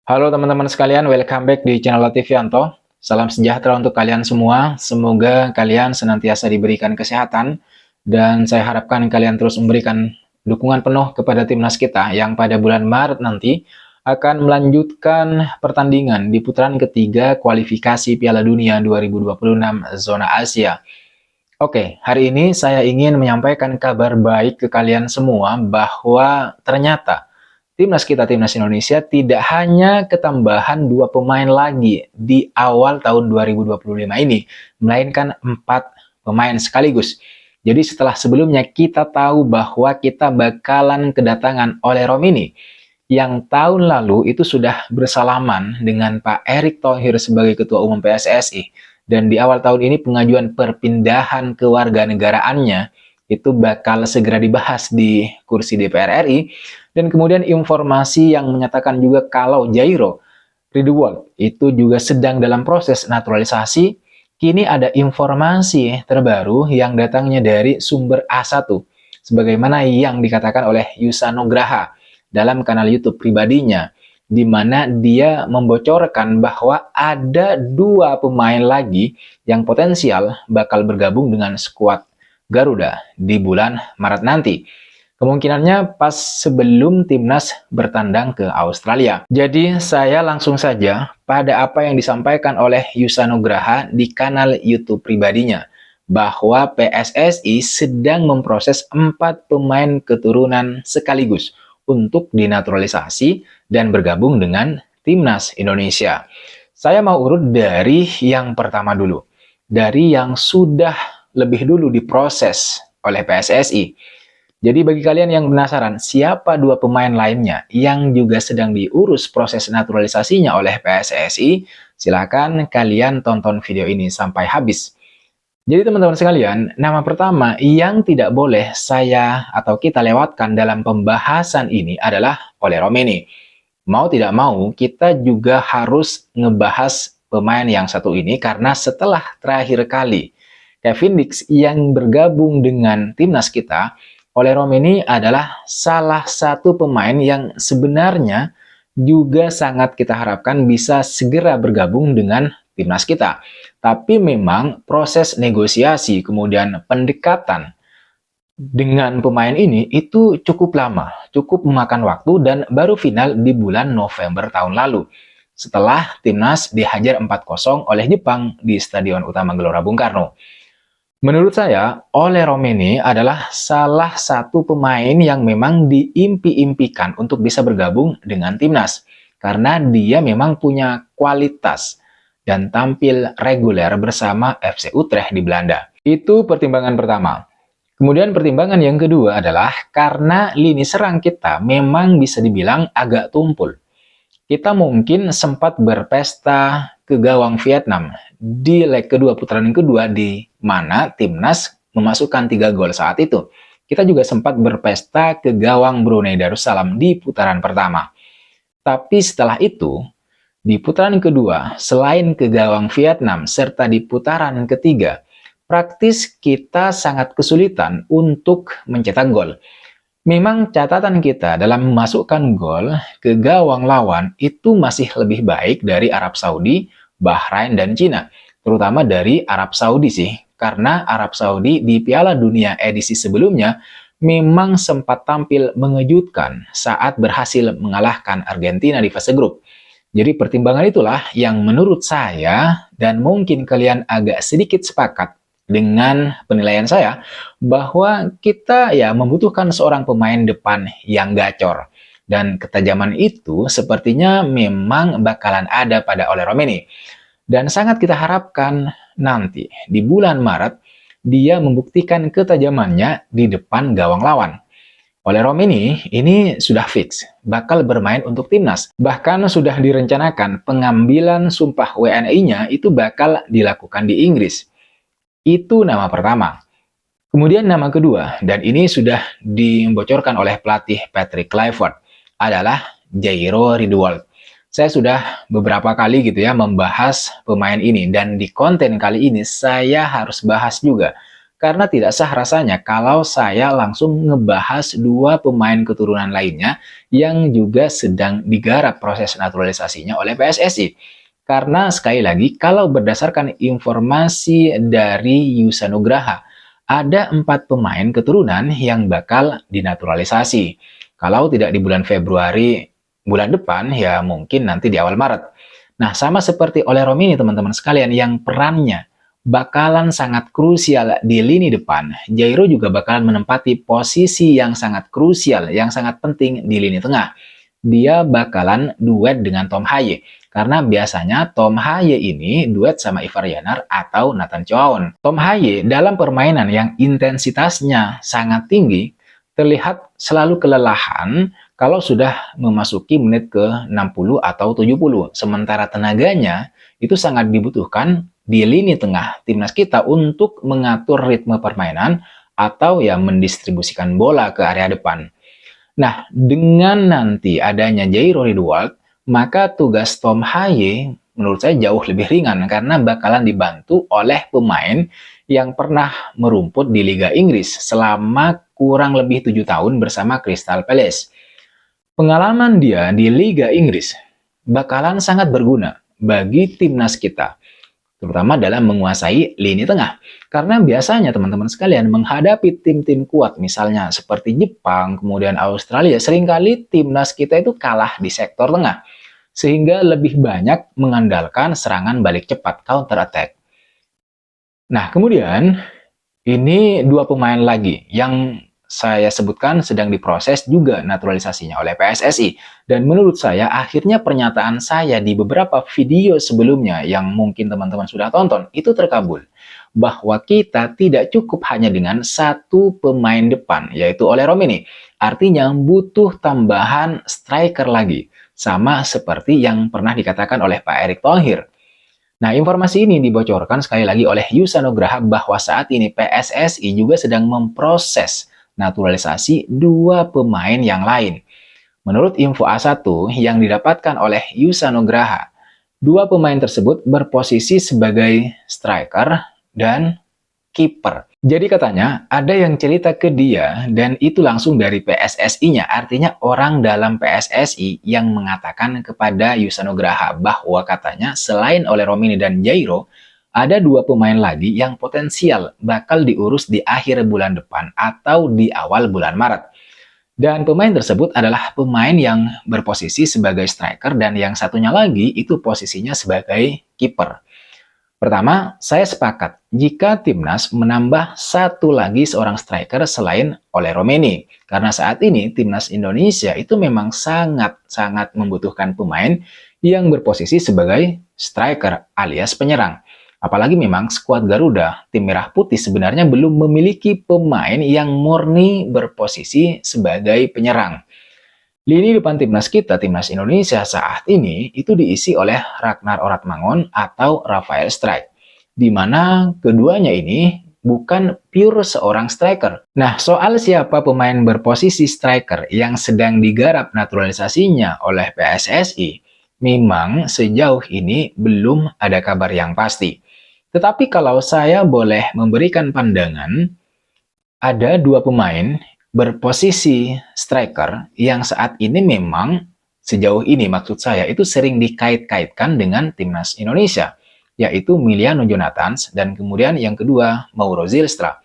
Halo teman-teman sekalian, welcome back di channel Latifianto. Salam sejahtera untuk kalian semua. Semoga kalian senantiasa diberikan kesehatan dan saya harapkan kalian terus memberikan dukungan penuh kepada timnas kita yang pada bulan Maret nanti akan melanjutkan pertandingan di putaran ketiga kualifikasi Piala Dunia 2026 zona Asia. Oke, hari ini saya ingin menyampaikan kabar baik ke kalian semua bahwa ternyata timnas kita, timnas Indonesia, tidak hanya ketambahan 2 pemain lagi di awal tahun 2025 ini, melainkan 4 pemain sekaligus. Jadi setelah sebelumnya kita tahu bahwa kita bakalan kedatangan oleh Romini, yang tahun lalu itu sudah bersalaman dengan Pak Erick Thohir sebagai Ketua Umum PSSI. Dan di awal tahun ini pengajuan perpindahan kewarganegaraannya itu bakal segera dibahas di kursi DPR RI. Dan kemudian informasi yang menyatakan juga kalau Jairo Ridwan itu juga sedang dalam proses naturalisasi. Kini ada informasi terbaru yang datangnya dari sumber A1, sebagaimana yang dikatakan oleh Yusa Nugraha dalam kanal YouTube pribadinya, di mana dia membocorkan bahwa ada 2 pemain lagi yang potensial bakal bergabung dengan skuad Garuda di bulan Maret nanti. Kemungkinannya pas sebelum timnas bertandang ke Australia. Jadi saya langsung saja pada apa yang disampaikan oleh Yusa Nugraha di kanal YouTube pribadinya, bahwa PSSI sedang memproses 4 pemain keturunan sekaligus untuk dinaturalisasi dan bergabung dengan timnas Indonesia. Saya mau urut dari yang pertama dulu, dari yang sudah lebih dulu diproses oleh PSSI. Jadi bagi kalian yang penasaran siapa 2 pemain lainnya yang juga sedang diurus proses naturalisasinya oleh PSSI, silakan kalian tonton video ini sampai habis. Jadi teman-teman sekalian, nama pertama yang tidak boleh saya atau kita lewatkan dalam pembahasan ini adalah Oleh Romeni. Mau tidak mau, kita juga harus ngebahas pemain yang satu ini karena setelah terakhir kali Kevin Dix yang bergabung dengan timnas kita, Oleh Romeni adalah salah satu pemain yang sebenarnya juga sangat kita harapkan bisa segera bergabung dengan timnas kita. Tapi memang proses negosiasi kemudian pendekatan dengan pemain ini itu cukup lama, cukup memakan waktu dan baru final di bulan November tahun lalu. Setelah timnas dihajar 4-0 oleh Jepang di Stadion Utama Gelora Bung Karno. Menurut saya, Oleh Romeni adalah salah satu pemain yang memang diimpi-impikan untuk bisa bergabung dengan timnas. Karena dia memang punya kualitas dan tampil reguler bersama FC Utrecht di Belanda. Itu pertimbangan pertama. Kemudian pertimbangan yang kedua adalah karena lini serang kita memang bisa dibilang agak tumpul. Kita mungkin sempat berpesta ke gawang Vietnam di leg kedua putaran kedua di mana timnas memasukkan 3 gol saat itu. Kita juga sempat berpesta ke gawang Brunei Darussalam di putaran pertama. Tapi setelah itu, di putaran kedua, selain ke gawang Vietnam serta di putaran ketiga, praktis kita sangat kesulitan untuk mencetak gol. Memang catatan kita dalam memasukkan gol ke gawang lawan itu masih lebih baik dari Arab Saudi, Bahrain, dan Cina. Terutama dari Arab Saudi sih, karena Arab Saudi di Piala Dunia edisi sebelumnya memang sempat tampil mengejutkan saat berhasil mengalahkan Argentina di fase grup. Jadi pertimbangan itulah yang menurut saya, dan mungkin kalian agak sedikit sepakat dengan penilaian saya, bahwa kita ya membutuhkan seorang pemain depan yang gacor. Dan ketajaman itu sepertinya memang bakalan ada pada Oleh Romeni. Dan sangat kita harapkan nanti di bulan Maret dia membuktikan ketajamannya di depan gawang lawan. Oleh Romeni ini sudah fix bakal bermain untuk timnas. Bahkan sudah direncanakan pengambilan sumpah WNI-nya itu bakal dilakukan di Inggris. Itu nama pertama. Kemudian nama kedua, dan ini sudah dibocorkan oleh pelatih Patrick Kluivert, adalah Jairo Ridwan. Saya sudah beberapa kali gitu ya membahas pemain ini, dan di konten kali ini saya harus bahas juga karena tidak sah rasanya kalau saya langsung ngebahas dua pemain keturunan lainnya yang juga sedang digarap proses naturalisasinya oleh PSSI. Karena sekali lagi, kalau berdasarkan informasi dari Yusa Nugraha, ada 4 pemain keturunan yang bakal dinaturalisasi. Kalau tidak di bulan Februari, bulan depan, ya mungkin nanti di awal Maret. Nah, sama seperti Ole Romini, teman-teman sekalian, yang perannya bakalan sangat krusial di lini depan. Jairo juga bakalan menempati posisi yang sangat krusial, yang sangat penting di lini tengah. Dia bakalan duet dengan Tom Haye. Karena biasanya Tom Haye ini duet sama Ivar Yanar atau Nathan Choaon. Tom Haye dalam permainan yang intensitasnya sangat tinggi, terlihat selalu kelelahan kalau sudah memasuki menit ke 60 atau 70. Sementara tenaganya itu sangat dibutuhkan di lini tengah timnas kita untuk mengatur ritme permainan atau ya mendistribusikan bola ke area depan. Nah, dengan nanti adanya Jairo Ridwald, maka tugas Tom Haye menurut saya jauh lebih ringan karena bakalan dibantu oleh pemain yang pernah merumput di Liga Inggris selama kurang lebih 7 tahun bersama Crystal Palace. Pengalaman dia di Liga Inggris bakalan sangat berguna bagi timnas kita, terutama dalam menguasai lini tengah. Karena biasanya teman-teman sekalian menghadapi tim-tim kuat misalnya seperti Jepang, kemudian Australia, seringkali timnas kita itu kalah di sektor tengah. Sehingga lebih banyak mengandalkan serangan balik cepat, counter attack. Nah, kemudian ini dua pemain lagi yang saya sebutkan sedang diproses juga naturalisasinya oleh PSSI. Dan menurut saya, akhirnya pernyataan saya di beberapa video sebelumnya yang mungkin teman-teman sudah tonton, itu terkabul. Bahwa kita tidak cukup hanya dengan satu pemain depan, yaitu Ole Romini. Artinya butuh tambahan striker lagi. Sama seperti yang pernah dikatakan oleh Pak Erick Thohir. Nah, informasi ini dibocorkan sekali lagi oleh Yusa Nugraha bahwa saat ini PSSI juga sedang memproses naturalisasi dua pemain yang lain. Menurut info A1 yang didapatkan oleh Yusa Nugraha, dua pemain tersebut berposisi sebagai striker dan kiper. Jadi katanya ada yang cerita ke dia dan itu langsung dari PSSI-nya, artinya orang dalam PSSI yang mengatakan kepada Yusa Nugraha bahwa katanya selain Ole Romini dan Jairo, ada dua pemain lagi yang potensial bakal diurus di akhir bulan depan atau di awal bulan Maret. Dan pemain tersebut adalah pemain yang berposisi sebagai striker dan yang satunya lagi itu posisinya sebagai kiper. Pertama, saya sepakat jika timnas menambah satu lagi seorang striker selain Ole Romini. Karena saat ini timnas Indonesia itu memang sangat membutuhkan pemain yang berposisi sebagai striker alias penyerang. Apalagi memang skuad Garuda, tim merah putih sebenarnya belum memiliki pemain yang murni berposisi sebagai penyerang. Lini depan timnas kita, timnas Indonesia saat ini itu diisi oleh Ragnar Oratmangun atau Rafael Strijk, di mana keduanya ini bukan pure seorang striker. Nah, soal siapa pemain berposisi striker yang sedang digarap naturalisasinya oleh PSSI, memang sejauh ini belum ada kabar yang pasti. Tetapi kalau saya boleh memberikan pandangan, ada dua pemain berposisi striker yang saat ini memang sejauh ini maksud saya itu sering dikait-kaitkan dengan timnas Indonesia, yaitu Miliano Jonathans dan kemudian yang kedua Mauro Zylstra.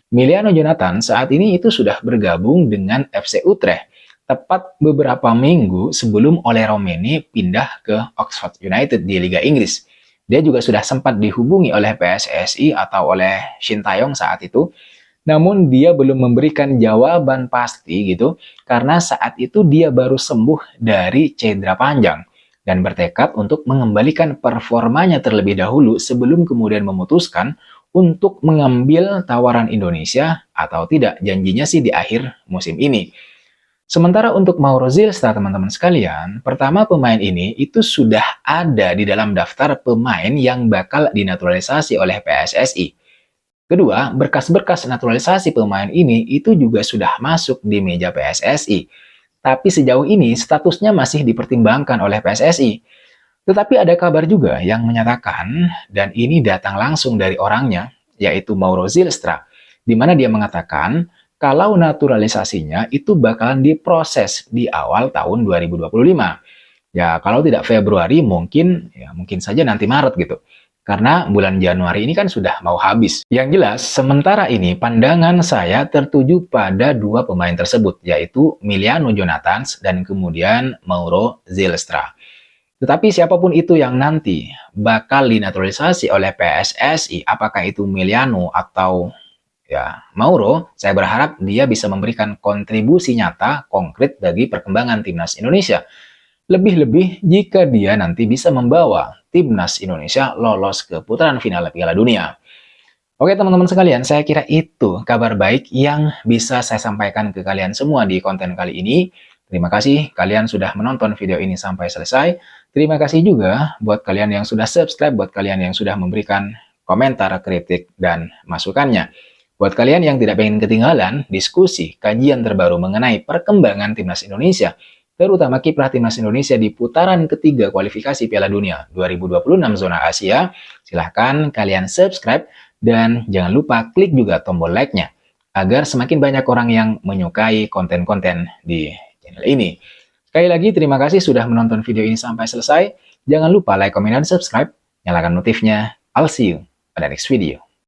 Miliano Jonathans saat ini itu sudah bergabung dengan FC Utrecht tepat beberapa minggu sebelum Ole Romini pindah ke Oxford United di Liga Inggris. Dia juga sudah sempat dihubungi oleh PSSI atau oleh Shin Tae-yong saat itu. Namun dia belum memberikan jawaban pasti gitu. Karena saat itu dia baru sembuh dari cedera panjang. Dan bertekad untuk mengembalikan performanya terlebih dahulu sebelum kemudian memutuskan untuk mengambil tawaran Indonesia atau tidak. Janjinya sih di akhir musim ini. Sementara untuk Mauro Zylstra, teman-teman sekalian, pertama pemain ini itu sudah ada di dalam daftar pemain yang bakal dinaturalisasi oleh PSSI. Kedua, berkas-berkas naturalisasi pemain ini itu juga sudah masuk di meja PSSI. Tapi sejauh ini statusnya masih dipertimbangkan oleh PSSI. Tetapi ada kabar juga yang menyatakan, dan ini datang langsung dari orangnya, yaitu Mauro Zylstra, di mana dia mengatakan kalau naturalisasinya itu bakalan diproses di awal tahun 2025. Ya, kalau tidak Februari mungkin saja nanti Maret gitu. Karena bulan Januari ini kan sudah mau habis. Yang jelas, sementara ini pandangan saya tertuju pada dua pemain tersebut, yaitu Emiliano Jonathans dan kemudian Mauro Zylstra. Tetapi siapapun itu yang nanti bakal dinaturalisasi oleh PSSI, apakah itu Emiliano atau ya Mauro, saya berharap dia bisa memberikan kontribusi nyata konkret bagi perkembangan timnas Indonesia. Lebih-lebih jika dia nanti bisa membawa timnas Indonesia lolos ke putaran final Piala Dunia. Oke teman-teman sekalian, saya kira itu kabar baik yang bisa saya sampaikan ke kalian semua di konten kali ini. Terima kasih kalian sudah menonton video ini sampai selesai. Terima kasih juga buat kalian yang sudah subscribe, buat kalian yang sudah memberikan komentar, kritik, dan masukannya. Buat kalian yang tidak ingin ketinggalan diskusi, kajian terbaru mengenai perkembangan timnas Indonesia, terutama kiprah timnas Indonesia di putaran ketiga kualifikasi Piala Dunia 2026 zona Asia, silahkan kalian subscribe dan jangan lupa klik juga tombol like-nya agar semakin banyak orang yang menyukai konten-konten di channel ini. Sekali lagi terima kasih sudah menonton video ini sampai selesai. Jangan lupa like, comment, dan subscribe. Nyalakan notifnya. I'll see you pada next video.